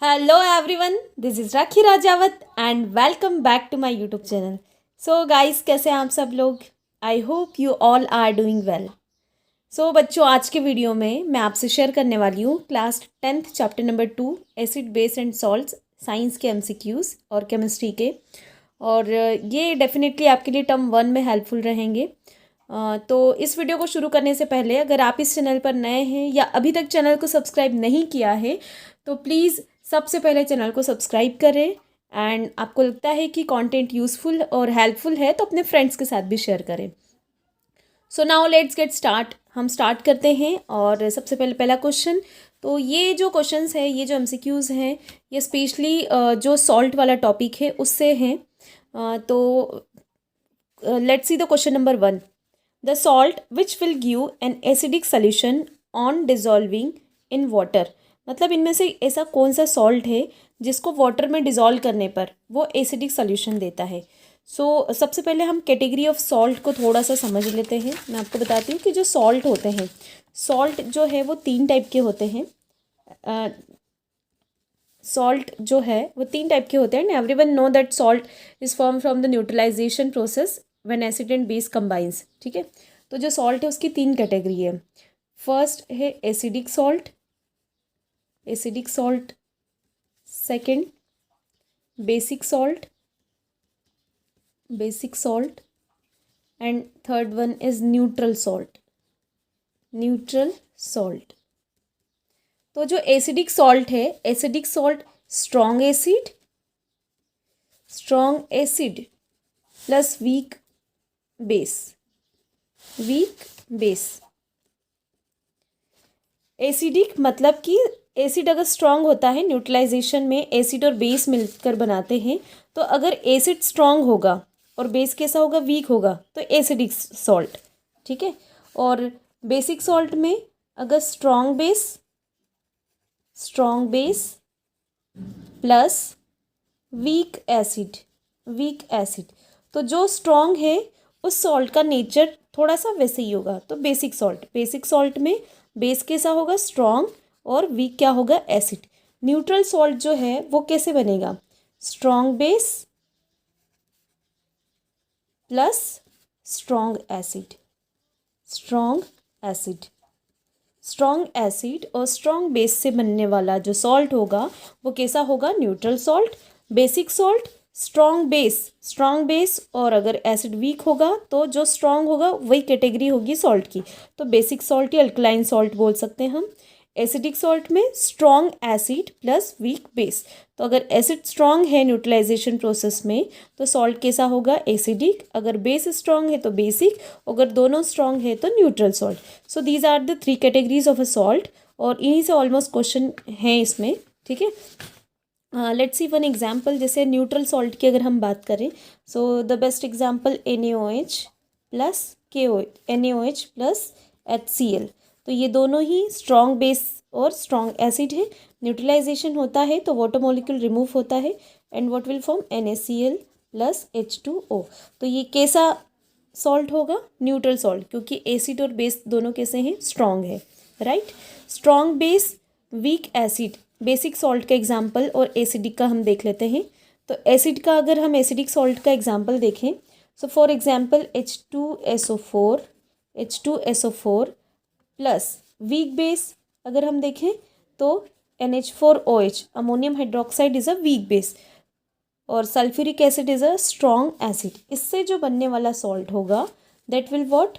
Hello everyone, this is Rakhi Rajawat and welcome back to my YouTube channel. So guys, कैसे हैं आप सब लोग? I hope you all are doing well. So बच्चों, आज के वीडियो में मैं आपसे शेयर करने वाली हूँ class 10th chapter number 2 acid base and salts, science के एमसीक्यूज़ और केमिस्ट्री के। और ये डेफिनेटली आपके लिए टर्म 1 में हेल्पफुल रहेंगे। तो इस वीडियो को शुरू करने से पहले अगर आप इस चैनल पर नए हैं या अभी तक चैनल को सब्सक्राइब नहीं किया है तो प्लीज़ सबसे पहले चैनल को सब्सक्राइब करें। एंड आपको लगता है कि कंटेंट यूज़फुल और हेल्पफुल है तो अपने फ्रेंड्स के साथ भी शेयर करें। So now let's get start. हम स्टार्ट करते हैं। और सबसे पहले पहला क्वेश्चन, तो ये जो क्वेश्चंस है, ये जो एमसीक्यूज़ हैं, ये स्पेशली जो सॉल्ट वाला टॉपिक है उससे हैं। तो let's see the question number 1। The salt which will give an acidic solution on dissolving in water. मतलब इनमें से ऐसा कौन सा सॉल्ट है जिसको वाटर में डिज़ोल्व करने पर वो एसिडिक सोल्यूशन देता है। सबसे पहले हम कैटेगरी ऑफ सॉल्ट को थोड़ा सा समझ लेते हैं। मैं आपको बताती हूँ कि जो सॉल्ट होते हैं, सॉल्ट जो है वो 3 टाइप के होते हैं। सॉल्ट जो है वो 3 टाइप के होते हैं and everyone know that salt is form from the neutralization process when acid and base combines. ठीक है, तो जो सॉल्ट है उसकी 3 कैटेगरी है। फर्स्ट है acidic salt, acidic salt. Second basic salt, basic salt. And third one is neutral salt, neutral salt. तो जो एसिडिक सॉल्ट है, acidic salt strong acid, strong acid plus weak base, weak base. Acidic मतलब कि acid अगर strong होता है, neutralisation में acid और बेस मिलकर बनाते हैं, तो अगर एसिड स्ट्रॉन्ग होगा और बेस कैसा होगा, वीक होगा, तो एसिडिक सॉल्ट। ठीक है, और बेसिक सॉल्ट में अगर strong base, strong base plus weak acid, week acid, तो जो स्ट्रॉन्ग है उस सॉल्ट का नेचर थोड़ा सा वैसे ही होगा। तो बेसिक सॉल्ट, बेसिक सॉल्ट में बेस कैसा होगा, स्ट्रॉन्ग, और वीक क्या होगा, एसिड। न्यूट्रल सॉल्ट जो है वो कैसे बनेगा, strong base plus strong acid, strong acid. Strong acid और स्ट्रॉन्ग बेस से बनने वाला जो सॉल्ट होगा वो कैसा होगा, neutral salt. Basic salt strong base, strong base, और अगर एसिड वीक होगा तो जो स्ट्रॉन्ग होगा वही कैटेगरी होगी सॉल्ट की, तो बेसिक सॉल्ट या अल्कलाइन सॉल्ट बोल सकते हैं हम। एसिडिक सॉल्ट में strong acid plus weak base, तो अगर एसिड स्ट्रॉन्ग है न्यूट्रलाइजेशन प्रोसेस में तो सॉल्ट कैसा होगा, एसिडिक। अगर बेस स्ट्रॉन्ग है तो बेसिक, अगर दोनों स्ट्रॉन्ग है तो neutral salt. So these are the 3 categories of a salt, और इन्हीं से ऑलमोस्ट क्वेश्चन हैं इसमें। ठीक है, लेट्स सी वन एग्जाम्पल। जैसे न्यूट्रल सॉल्ट की अगर हम बात करें, so the best example NaOH plus KO, NaOH plus HCl। तो ये दोनों ही स्ट्रॉन्ग बेस और स्ट्रॉन्ग एसिड है। न्यूट्रलाइजेशन होता है तो वाटर मॉलिक्यूल रिमूव होता है and what will form NaCl plus H2O। तो ये कैसा सॉल्ट होगा, न्यूट्रल सॉल्ट, क्योंकि एसिड और बेस दोनों कैसे हैं, स्ट्रॉन्ग है, right. Strong base, weak acid, basic salt का एग्जाम्पल, और एसिडिक का हम देख लेते हैं। तो एसिड का अगर हम एसिडिक सॉल्ट का एग्जाम्पल देखें, so for example H2SO4, H2SO4 plus weak base अगर हम देखें तो NH4OH, ammonium hydroxide is a weak base, और sulphuric acid is a strong acid. इससे जो बनने वाला सॉल्ट होगा that will what,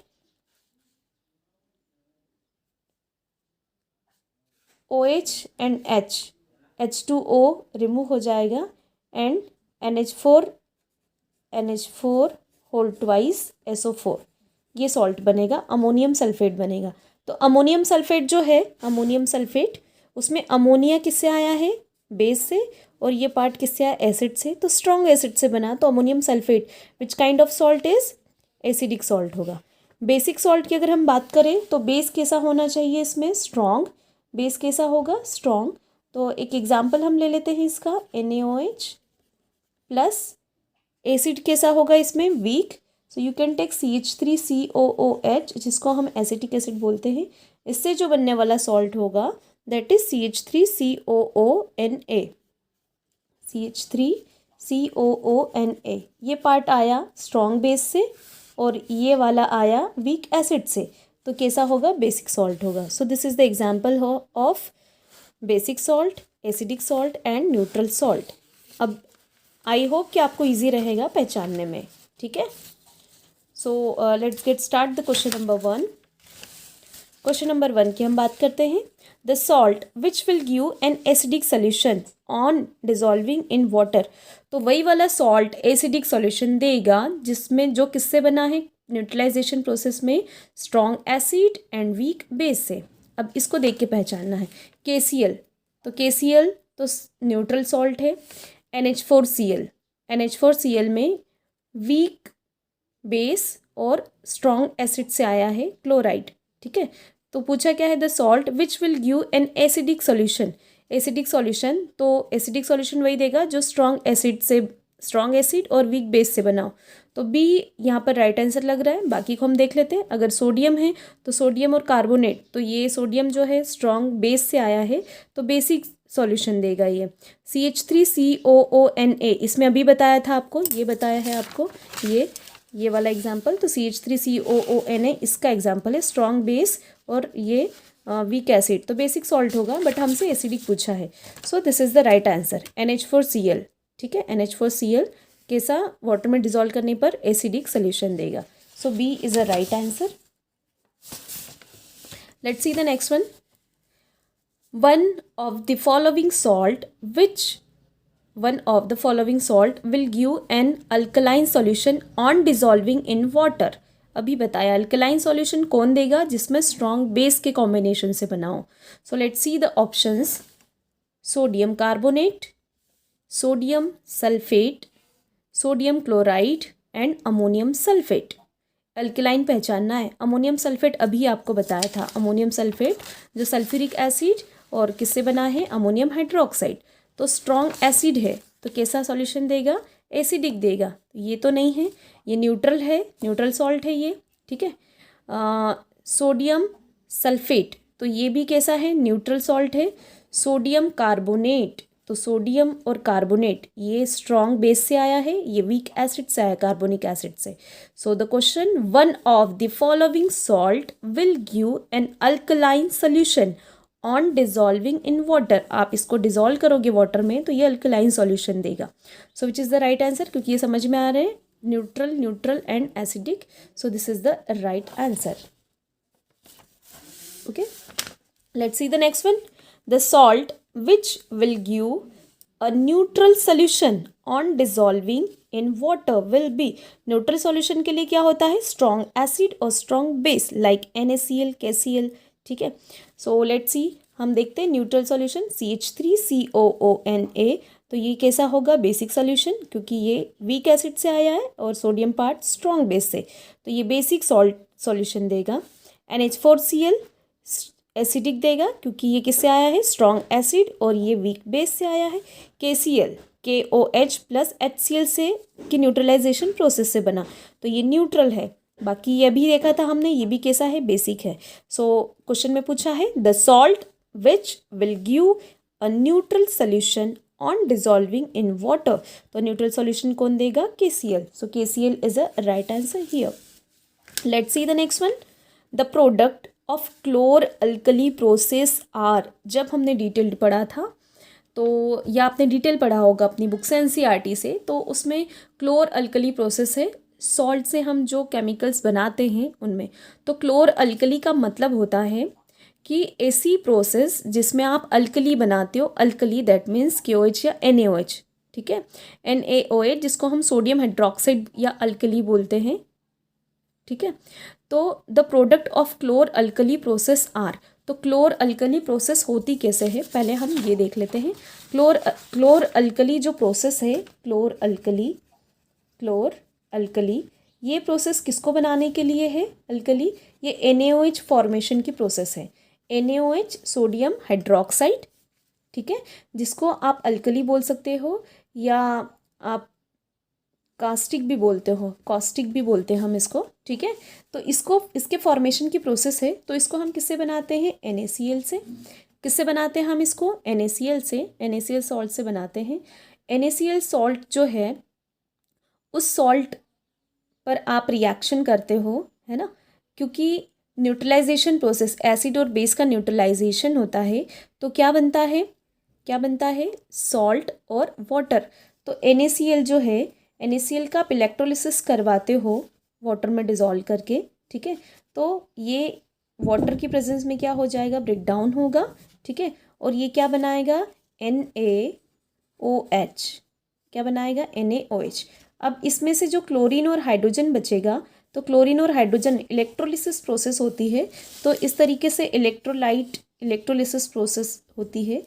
OH and H2O remove हो जाएगा and NH4 whole twice SO4, ये सॉल्ट बनेगा, अमोनियम सल्फेट बनेगा। तो अमोनियम सल्फेट जो है, अमोनियम सल्फेट, उसमें अमोनिया किससे आया है, बेस से, और ये पार्ट किससे आया, एसिड से। तो स्ट्रॉन्ग एसिड से बना, तो ammonium sulphate which kind of salt is, acidic salt होगा। बेसिक सॉल्ट की अगर हम बात करें तो बेस कैसा होना चाहिए इसमें, स्ट्रॉन्ग, बेस कैसा होगा, स्ट्रॉन्ग। तो एक एग्जाम्पल हम ले लेते हैं इसका, NaOH प्लस एसिड कैसा होगा इसमें, weak. So you can take CH3COOH, जिसको हम एसिटिक एसिड बोलते हैं। इससे जो बनने वाला सॉल्ट होगा दैट इज CH3COONA, CH3COONA। ये पार्ट आया स्ट्रॉन्ग बेस से और ये वाला आया वीक एसिड से, तो कैसा होगा, बेसिक सॉल्ट होगा। सो this is the example of basic salt, acidic salt and neutral salt. अब आई होप कि आपको इजी रहेगा पहचानने में, ठीक है। So let's get start the question number 1। Question number 1 की हम बात करते हैं। The salt which will give an acidic solution on dissolving in water. तो वही वाला सॉल्ट एसिडिक सॉल्यूशन देगा जिसमें जो किससे बना है, न्यूट्रलाइजेशन प्रोसेस में strong acid and week base से। अब इसको देख के पहचानना है। KCl, तो KCl तो न्यूट्रल सॉल्ट है। NH4Cl, NH4Cl में वीक बेस और स्ट्रॉन्ग एसिड से आया है क्लोराइड, ठीक है। तो पूछा क्या है, the salt which will give an acidic solution. Acidic solution, तो एसिडिक सॉल्यूशन वही देगा जो स्ट्रॉन्ग एसिड और वीक बेस से बना हो। तो बी यहाँ पर राइट आंसर लग रहा है। बाकी को हम देख लेते हैं। अगर सोडियम है तो सोडियम और कार्बोनेट, तो ये सोडियम जो है स्ट्रॉन्ग बेस से आया है तो बेसिक सॉल्यूशन देगा ये। CH3COONA, इसमें अभी बताया था आपको, ये बताया है आपको ये वाला एग्जाम्पल। तो CH3COONA इसका एग्जाम्पल है स्ट्रॉन्ग बेस और ये वीक एसिड, तो बेसिक सॉल्ट होगा, बट हमसे एसिडिक पूछा है। सो this is the right answer, NH4Cl, ठीक है। NH4Cl कैसा, वाटर में डिजोल्व करने पर एसिडिक सोल्यूशन देगा। So B is a right answer. Let's see the next one. One of the following salt will give an alkaline solution on dissolving in water। अभी बताया alkaline solution कौन देगा, जिसमें strong base के combination से बना हो। सो let's see the options. Sodium carbonate, sodium sulphate, sodium chloride and ammonium sulphate. Alkaline पहचानना है। अमोनियम सल्फेट अभी आपको बताया था, अमोनियम सल्फेट जो सल्फ्यूरिक एसिड और किससे बना है, अमोनियम हाइड्रोक्साइड। तो स्ट्रॉन्ग एसिड है तो कैसा सॉल्यूशन देगा, एसिडिक देगा। ये तो नहीं है, ये न्यूट्रल है, न्यूट्रल सॉल्ट है ये, ठीक है। सोडियम सल्फेट, तो ये भी कैसा है, न्यूट्रल सॉल्ट है। सोडियम कार्बोनेट, तो सोडियम और कार्बोनेट ये स्ट्रॉन्ग बेस से आया है, ये वीक एसिड से आया, कार्बोनिक एसिड से। So the question, one of the following salt will give an alkaline solution on dissolving in water. आप इसको डिजॉल्व करोगे वाटर में तो ये अल्कलाइन सॉल्यूशन देगा। So which is the right answer, क्योंकि ये समझ में आ रहे हैं, neutral and acidic. So this is the right answer. Okay, let's see the next one. The salt which will give a neutral solution on dissolving in water will be। Neutral solution के लिए क्या होता है, strong acid और strong base like NaCl, KCl, ठीक है। सो let's सी, हम देखते हैं न्यूट्रल सॉल्यूशन CH3COONA, तो ये कैसा होगा, बेसिक सॉल्यूशन, क्योंकि ये वीक एसिड से आया है और सोडियम पार्ट स्ट्रॉन्ग बेस से, तो ये बेसिक सॉल्यूशन देगा। NH4Cl एसिडिक देगा क्योंकि ये किससे आया है, स्ट्रॉन्ग एसिड और ये वीक बेस से आया है। KCl KOH प्लस HCl से कि न्यूट्रलाइजेशन प्रोसेस से बना, तो ये न्यूट्रल है। बाकी ये भी देखा था हमने, ये भी कैसा है, बेसिक है। सो क्वेश्चन में पूछा है the salt which will give a neutral solution on dissolving in water, तो न्यूट्रल सोल्यूशन कौन देगा, KCl। So KCl is a right answer here. Let's see the next one. The product of chlor alkali process are. जब हमने detailed पढ़ा था, तो या आपने डिटेल पढ़ा होगा अपनी बुक से, NCERT से, तो उसमें क्लोर अल्कली प्रोसेस है, सॉल्ट से हम जो केमिकल्स बनाते हैं उनमें। तो क्लोर अल्कली का मतलब होता है कि ऐसी प्रोसेस जिसमें आप अल्कली बनाते हो, अल्कली दैट मीन्स KOH या NaOH, ठीक है। NaOH जिसको हम सोडियम हाइड्रोक्साइड या अल्कली बोलते हैं, ठीक है। तो the product of chlor alkali process are, तो क्लोर अल्कली प्रोसेस होती कैसे है, पहले हम ये देख लेते हैं। क्लोर अल्कली जो प्रोसेस है, क्लोर अल्कली ये प्रोसेस किसको बनाने के लिए है, अल्कली, ये NaOH फॉर्मेशन की प्रोसेस है। NaOH सोडियम हाइड्रोक्साइड, ठीक है, जिसको आप अल्कली बोल सकते हो या आप कास्टिक भी बोलते हो, कॉस्टिक भी बोलते हैं हम इसको, ठीक है। तो इसके फॉर्मेशन की प्रोसेस है, तो इसको हम किससे बनाते हैं, NaCl से। किससे बनाते हैं हम इसको? NaCl से, NaCl सॉल्ट से बनाते हैं। NaCl सॉल्ट जो है, उस सॉल्ट पर आप रिएक्शन करते हो, है ना, क्योंकि न्यूट्रलाइजेशन प्रोसेस, एसिड और बेस का न्यूट्रलाइजेशन होता है, तो क्या बनता है? क्या बनता है? सॉल्ट और वाटर। तो NaCl जो है, NaCl का आप इलेक्ट्रोलिसिस करवाते हो वाटर में डिज़ोल्व करके, ठीक है, तो ये वाटर की प्रेजेंस में क्या हो जाएगा? ब्रेक डाउन होगा, ठीक है, और ये क्या बनाएगा? NaOH। क्या बनाएगा? NaOH। अब इसमें से जो क्लोरीन और हाइड्रोजन बचेगा, तो क्लोरीन और हाइड्रोजन इलेक्ट्रोलिसिस प्रोसेस होती है, तो इस तरीके से इलेक्ट्रोलाइट इलेक्ट्रोलिसिस प्रोसेस होती है।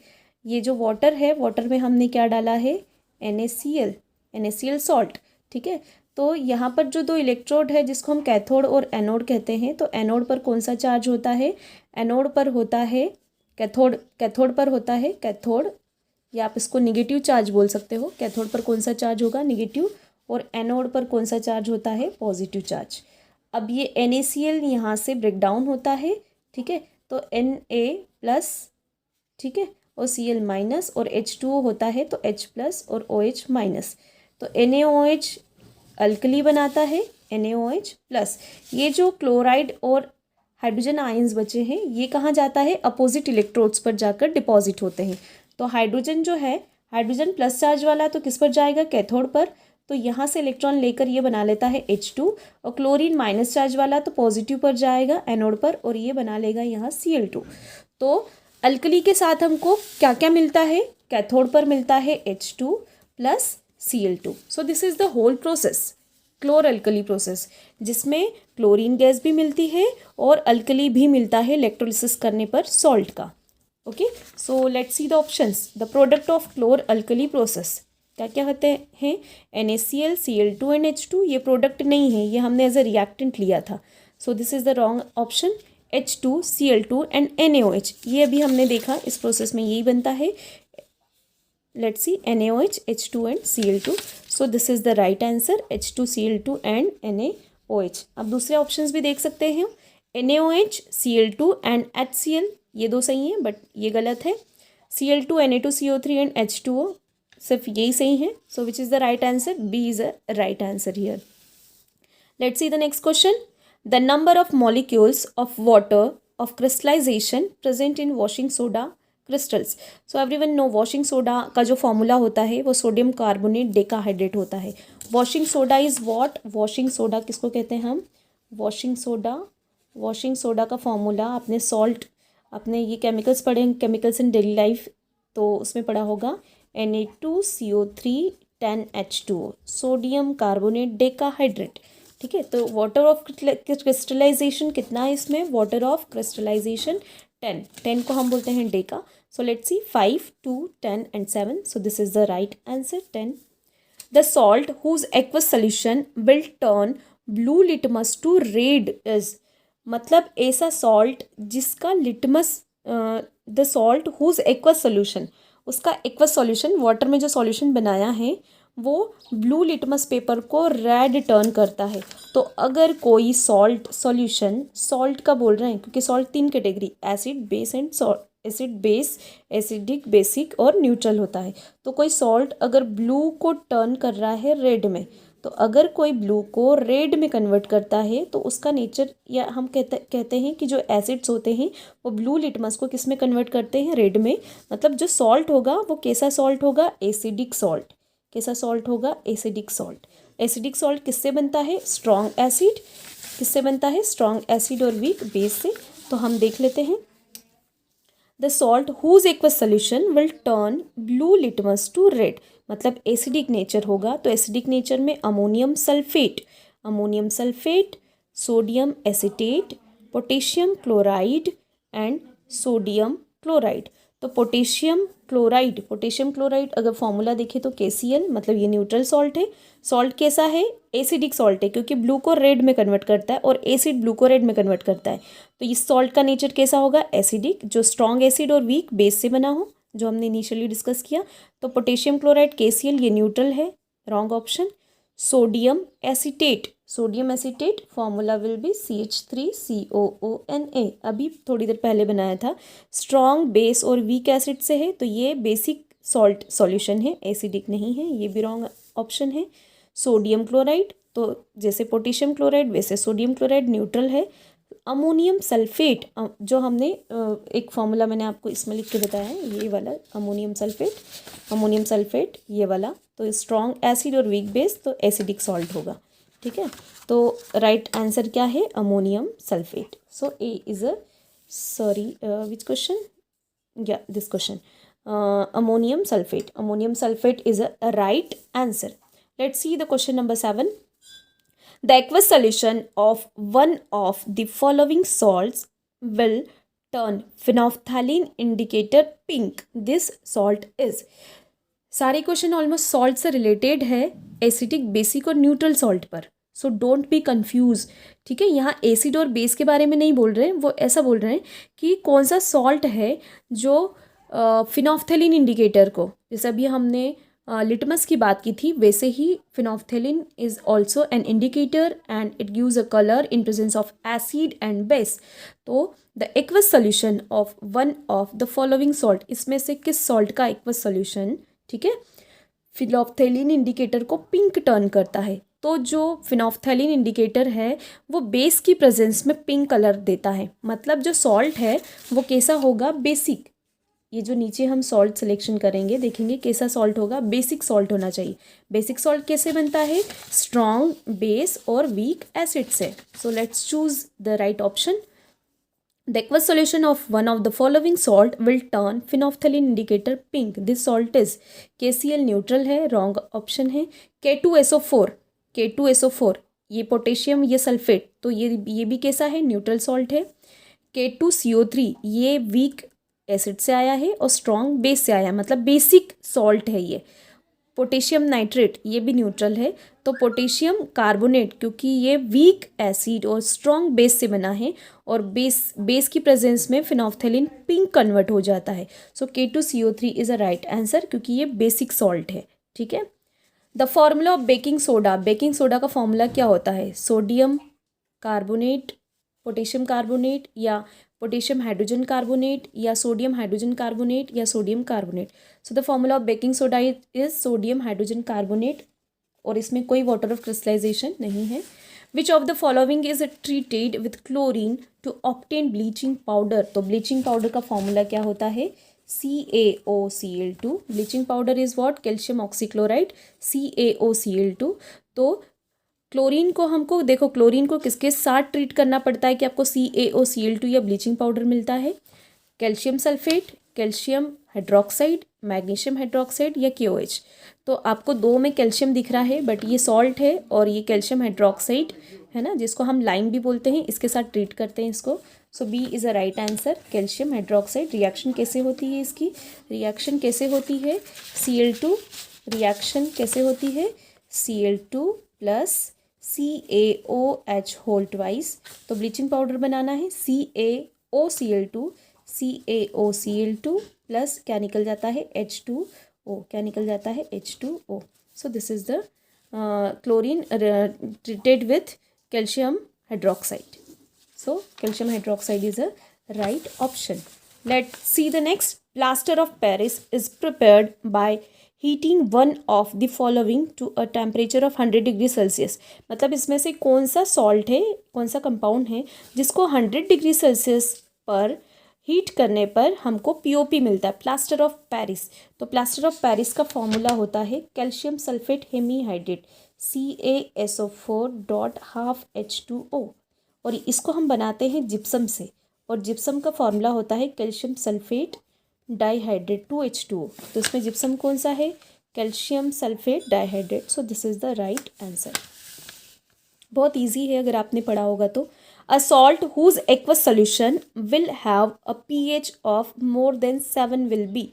ये जो वाटर है, वाटर में हमने क्या डाला है? NaCl सॉल्ट, ठीक है। तो यहाँ पर जो दो इलेक्ट्रोड है, जिसको हम कैथोड और एनोड कहते हैं, तो एनोड पर कौन सा चार्ज होता है? एनोड पर होता है कैथोड पर होता है कैथोड, या आप इसको निगेटिव चार्ज बोल सकते हो। कैथोड पर कौन सा चार्ज होगा? निगेटिव। और एनोड पर कौन सा चार्ज होता है? Positive charge. अब ये NaCl यहाँ से ब्रेक डाउन होता है, ठीक है, तो Na+, ठीक है, और Cl- और H2O होता है, तो H+ और OH-। तो NaOH अल्कली बनाता है, NaOH+। ये जो क्लोराइड और हाइड्रोजन आयंस बचे हैं, ये कहाँ जाता है? अपोजिट इलेक्ट्रोड्स पर जाकर डिपॉजिट होते हैं। तो हाइड्रोजन जो है, हाइड्रोजन प्लस चार्ज वाला, तो किस पर जाएगा? कैथोड पर। तो यहाँ से इलेक्ट्रॉन लेकर ये बना लेता है H2, और क्लोरीन माइनस चार्ज वाला तो पॉजिटिव पर जाएगा एनोड पर, और ये बना लेगा यहाँ Cl2। तो अल्कली के साथ हमको क्या क्या मिलता है? कैथोड पर मिलता है H2 plus Cl2। So this is the whole process, chlor alkali process, जिसमें क्लोरीन गैस भी मिलती है और अल्कली भी मिलता है इलेक्ट्रोलिसिस करने पर सॉल्ट का। Okay, so let's see the options. The product of chlor alkali process क्या क्या होते हैं? NaCl, Cl2 and H2। ये प्रोडक्ट नहीं है, ये हमने एज ए रिएक्टेंट लिया था। सो this is the wrong option. H2, Cl2 and NaOH, ये अभी हमने देखा, इस प्रोसेस में यही बनता है। Let's C, NaOH, H2 and Cl2। So this is the right answer, H2, Cl2 and NaOH। अब दूसरे ऑप्शंस भी देख सकते हैं, NaOH, Cl2 एंड HCl, ये दो सही हैं, बट ये गलत है। Cl2, Na2CO3 एंड H2O, सिर्फ यही सही है। So which is the right answer? B is a right answer here. Let's see the next question. The number of molecules of water of crystallisation present in washing soda crystals. So everyone know, washing soda का जो formula होता है वो sodium carbonate decahydrate होता है। Washing soda is what? Washing soda किसको कहते हैं हम? वॉशिंग सोडा का फॉर्मूला आपने सॉल्ट, आपने ये केमिकल्स पढ़े हैं, केमिकल्स इन डेली लाइफ, तो उसमें पढ़ा होगा Na2CO3 10H2O, sodium carbonate decahydrate, ठीक है। तो वाटर ऑफ क्रिस्टलाइजेशन कितना है इसमें? वाटर ऑफ क्रिस्टलाइजेशन 10 को हम बोलते हैं deca. So let's see, 5, 2, 10 and 7। So this is the right answer, 10। The salt whose aqueous solution will turn blue litmus to red is, मतलब ऐसा सॉल्ट जिसका litmus, the salt whose aqueous solution, उसका aqueous solution, water में जो solution बनाया है वो blue litmus paper को रेड टर्न करता है। तो अगर कोई सॉल्ट सॉल्यूशन, सॉल्ट का बोल रहे हैं क्योंकि salt 3 category, acid, base and salt, acid, base, acidic, basic और न्यूट्रल होता है। तो कोई सॉल्ट अगर ब्लू को टर्न कर रहा है रेड में, तो अगर कोई ब्लू को रेड में कन्वर्ट करता है तो उसका नेचर, या हम कहते हैं कि जो एसिड्स होते हैं वो ब्लू लिटमस को किस में कन्वर्ट करते हैं? रेड में। मतलब जो सॉल्ट होगा वो कैसा सॉल्ट होगा? Acidic salt. कैसा सॉल्ट होगा? Acidic salt. एसिडिक सॉल्ट किससे बनता है? Strong acid. किससे बनता है? स्ट्रॉन्ग एसिड और वीक बेस से। तो हम देख लेते हैं, the salt whose aqueous solution will turn blue litmus to red, मतलब एसिडिक नेचर होगा। तो एसिडिक नेचर में ammonium sulphate, sodium acetate, potassium chloride and sodium chloride. तो पोटेशियम क्लोराइड अगर फॉर्मूला देखें तो KCl, मतलब ये न्यूट्रल सॉल्ट है। सॉल्ट कैसा है? एसिडिक सॉल्ट है, क्योंकि ब्लू को रेड में कन्वर्ट करता है और एसिड ब्लू को रेड में कन्वर्ट करता है। तो इस सॉल्ट का नेचर कैसा होगा? एसिडिक, जो स्ट्रॉन्ग एसिड और वीक बेस से बना हो, जो हमने इनिशियली डिस्कस किया। तो पोटेशियम क्लोराइड KCl ये न्यूट्रल है, wrong option. Sodium acetate, sodium acetate formula will be CH3COONA, अभी थोड़ी देर पहले बनाया था। स्ट्रॉन्ग बेस और वीक एसिड से है तो ये बेसिक सॉल्ट सॉल्यूशन है, एसिडिक नहीं है, ये भी रॉन्ग ऑप्शन है। सोडियम क्लोराइड, तो जैसे पोटेशियम क्लोराइड वैसे सोडियम क्लोराइड न्यूट्रल है। अमोनियम सल्फेट, जो हमने एक फॉर्मूला मैंने आपको इसमें लिख के बताया है, ये वाला अमोनियम सल्फेट ये वाला, तो स्ट्रॉन्ग एसिड और वीक बेस तो एसिडिक सॉल्ट होगा, ठीक है। तो राइट आंसर क्या है, ammonium sulphate. So A is a which question, या this question, ammonium sulphate is a right answer. Let's see the question number 7. The aqueous solution of one of the following salts will turn phenolphthalein indicator pink. This salt is. सारे question almost salt से related है, acidic, basic और neutral salt पर। So don't be confuse, ठीक है। यहाँ acid और base के बारे में नहीं बोल रहे हैं, वो ऐसा बोल रहे हैं कि कौन सा सॉल्ट है जो फिनोफ्थेलिन इंडिकेटर को, जैसे अभी हमने लिटमस की बात की थी, वैसे ही phenolphthalein is also an indicator and it gives a colour in presence of acid and base. तो the aqueous solution of one of the following salt, इसमें से किस सॉल्ट का एक्वस सोल्यूशन, ठीक है, फिनोफ्थेलिन इंडिकेटर को पिंक टर्न करता है। तो जो फिनोफ्थेलिन इंडिकेटर है वो बेस की प्रेजेंस में पिंक कलर देता है, मतलब जो सॉल्ट है वो कैसा होगा, बेसिक। ये जो नीचे हम सॉल्ट सिलेक्शन करेंगे देखेंगे कैसा सॉल्ट होगा, बेसिक सॉल्ट होना चाहिए। बेसिक सॉल्ट कैसे बनता है, स्ट्रॉन्ग बेस और वीक एसिड से। So let's choose the right option. The aqueous solution of one of the following salt will turn phenolphthalein indicator pink. This salt is KCl neutral है, wrong option है। K2SO4 ये potassium, ये sulphate, तो ये भी कैसा है, न्यूट्रल सॉल्ट है। K2CO3 ये वीक एसिड से आया है और स्ट्रॉन्ग बेस से आया है, मतलब बेसिक सॉल्ट है ये। पोटेशियम नाइट्रेट ये भी न्यूट्रल है। तो पोटेशियम कार्बोनेट, क्योंकि ये वीक एसिड और स्ट्रॉन्ग बेस से बना है और बेस की प्रेजेंस में फिनोफ्थेलिन पिंक कन्वर्ट हो जाता है। So K2CO3 is a right answer, क्योंकि ये बेसिक सॉल्ट है, ठीक है। The formula of baking soda का फॉर्मूला क्या होता है, सोडियम कार्बोनेट, पोटेशियम कार्बोनेट, या पोटेशियम हाइड्रोजन कार्बोनेट, या सोडियम हाइड्रोजन कार्बोनेट, या sodium carbonate. So the formula of baking soda is sodium hydrogen carbonate, और इसमें कोई वाटर ऑफ क्रिस्टलाइजेशन नहीं है। Which of the following is treated with chlorine to obtain bleaching powder. तो bleaching powder का formula क्या होता है, CaOCl2। Bleaching powder is what, calcium oxychloride, CaOCl2। तो क्लोरीन को हमको देखो, क्लोरीन को किसके साथ ट्रीट करना पड़ता है कि आपको CaOCl2 या ब्लीचिंग पाउडर मिलता है, calcium sulphate, calcium hydroxide, magnesium hydroxide, या KOH। तो आपको दो में कैल्शियम दिख रहा है, बट ये सॉल्ट है और ये कैल्शियम हाइड्रोक्साइड है ना, जिसको हम लाइम भी बोलते हैं, इसके साथ ट्रीट करते हैं इसको। So B is a right answer, calcium hydroxide. Reaction कैसे होती है इसकी, रिएक्शन कैसे होती है, Cl2 रिएक्शन कैसे होती है, Cl2 plus CaOH whole twice. तो ब्लीचिंग पाउडर बनाना है CaOCl2 प्लस क्या निकल जाता है, H2O, क्या निकल जाता है, H2O। So this is the chlorine treated with calcium hydroxide. So calcium hydroxide is a right option. Let's see the next. Plaster of Paris is prepared by heating one of the following to a temperature of 100 degree Celsius. मतलब इसमें से कौन सा salt है, कौन सा compound है जिसको 100 डिग्री सेल्सियस पर हीट करने पर हमको POP मिलता है, प्लास्टर ऑफ पेरिस। तो प्लास्टर ऑफ पेरिस का फॉर्मूला होता है कैल्शियम सल्फेट हेमीहाइड्रेट, CaSO4.12H2O, और इसको हम बनाते हैं जिप्सम से, और जिप्सम का फॉर्मूला होता है कैल्शियम सल्फेट डाइहाइड्रेट 2H2O। तो इसमें जिप्सम कौन सा है, calcium sulphate dihydrate. So this is the right answer. बहुत इजी है अगर आपने पढ़ा होगा तो। A salt whose aqueous solution will have a pH of more than 7 will be.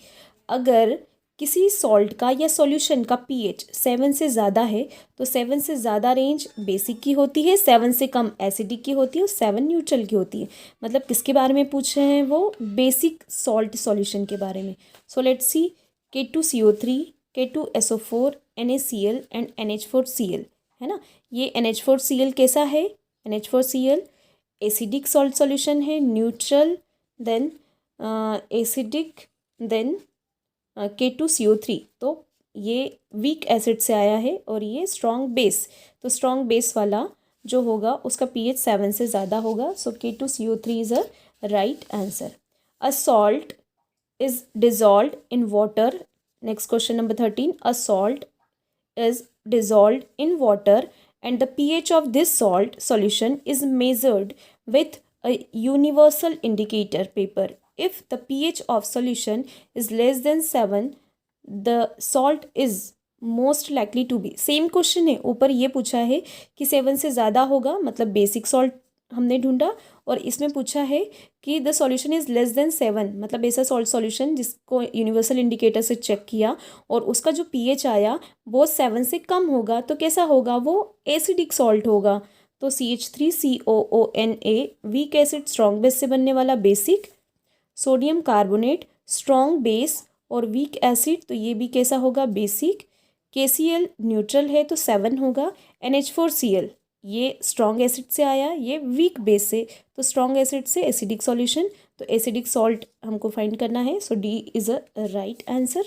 अगर किसी सॉल्ट का या सॉल्यूशन का pH 7 से ज़्यादा है तो 7 से ज़्यादा रेंज बेसिक की होती है, 7 से कम एसिडिक की होती है और 7 न्यूट्रल की होती है। मतलब किसके बारे में पूछ रहे हैं वो, बेसिक सॉल्ट सॉल्यूशन के बारे में। So let's see K2CO3, K2SO4 NaCl and NH4Cl, है ना। ये NH4Cl कैसा है, NH4Cl एसिडिक सॉल्ट सॉल्यूशन है, neutral, then acidic, then K2CO3, तो ये वीक एसिड से आया है और ये स्ट्रॉन्ग बेस, तो स्ट्रॉन्ग बेस वाला जो होगा उसका pH 7 से ज़्यादा होगा, सो K2CO3 is a right answer. A salt is dissolved in water. Next question number 13. A salt is dissolved in water and the pH of this salt solution is measured with a universal indicator paper. If the pH of solution is less than 7, the salt is most likely to be. Same question है, ऊपर ये पूछा है कि 7 से ज़्यादा होगा, मतलब बेसिक सॉल्ट हमने ढूंढा, और इसमें पूछा है कि the solution is less than 7, मतलब ऐसा सॉल्ट सॉल्यूशन जिसको यूनिवर्सल इंडिकेटर से चेक किया और उसका जो pH आया वो 7 से कम होगा, तो कैसा होगा, वो एसिडिक सॉल्ट होगा। तो CH3COONA weak acid strong base से बनने वाला basic, sodium carbonate strong base और वीक एसिड, तो ये भी कैसा होगा, बेसिक। KCl न्यूट्रल है तो 7 होगा। NH4Cl ये स्ट्रॉन्ग एसिड से आया, ये वीक बेस से, तो स्ट्रॉन्ग एसिड से एसिडिक सॉल्यूशन, तो एसिडिक सॉल्ट हमको फाइंड करना है, सो D is a right answer.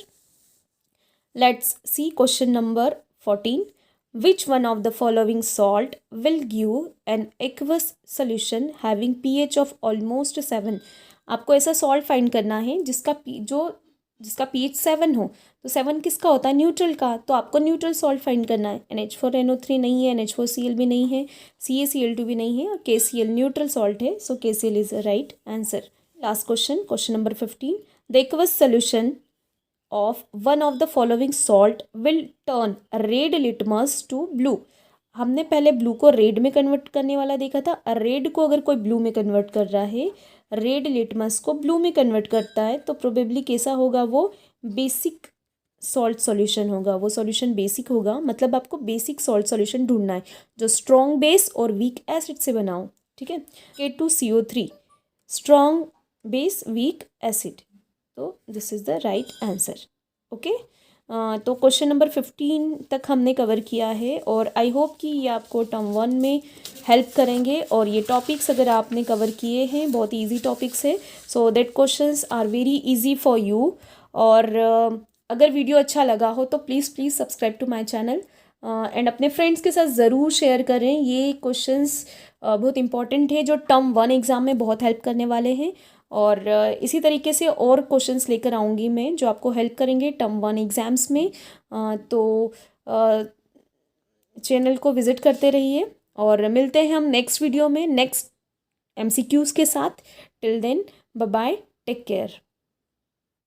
Let's C question number 14. Which one of the following salt will give an aqueous solution having pH of almost 7। आपको ऐसा salt find करना है जिसका pH 7 हो, तो 7 किसका होता है, न्यूट्रल का, तो आपको न्यूट्रल सॉल्ट फाइंड करना है। NH4NO3 नहीं है, NH4Cl भी नहीं है, CaCl2 भी नहीं है, और KCl न्यूट्रल सॉल्ट है, so KCl is a right answer. Last question, question number 15. The aqueous solution of one of the following salt will turn red litmus to blue. हमने पहले ब्लू को रेड में convert करने वाला देखा था, red को अगर कोई ब्लू में कन्वर्ट कर रहा है, रेड लिटमस को ब्लू में कन्वर्ट करता है, तो प्रोबेबली कैसा होगा, वो बेसिक सॉल्ट सॉल्यूशन होगा, वो सॉल्यूशन बेसिक होगा, मतलब आपको बेसिक सॉल्ट सॉल्यूशन ढूंढना है जो स्ट्रॉन्ग बेस और वीक एसिड से बना हो, ठीक है। K2CO3 strong base weak acid, तो this is the right answer. Okay, तो क्वेश्चन नंबर 15 तक हमने कवर किया है और आई होप कि ये आपको टर्म 1 में हेल्प करेंगे, और ये टॉपिक्स अगर आपने कवर किए हैं, बहुत इजी टॉपिक्स है, so that questions are very easy for you. और अगर वीडियो अच्छा लगा हो तो please subscribe to my channel and अपने फ्रेंड्स के साथ ज़रूर शेयर करें। ये क्वेश्चंस बहुत इंपॉर्टेंट है जो टर्म 1 एग्ज़ाम में बहुत हेल्प करने वाले हैं, और इसी तरीके से और क्वेश्चंस लेकर आऊँगी मैं जो आपको हेल्प करेंगे टर्म 1 एग्ज़ाम्स में। तो चैनल को विज़िट करते रहिए और मिलते हैं हम नेक्स्ट वीडियो में नेक्स्ट MCQs के साथ। Till then bye bye, take care.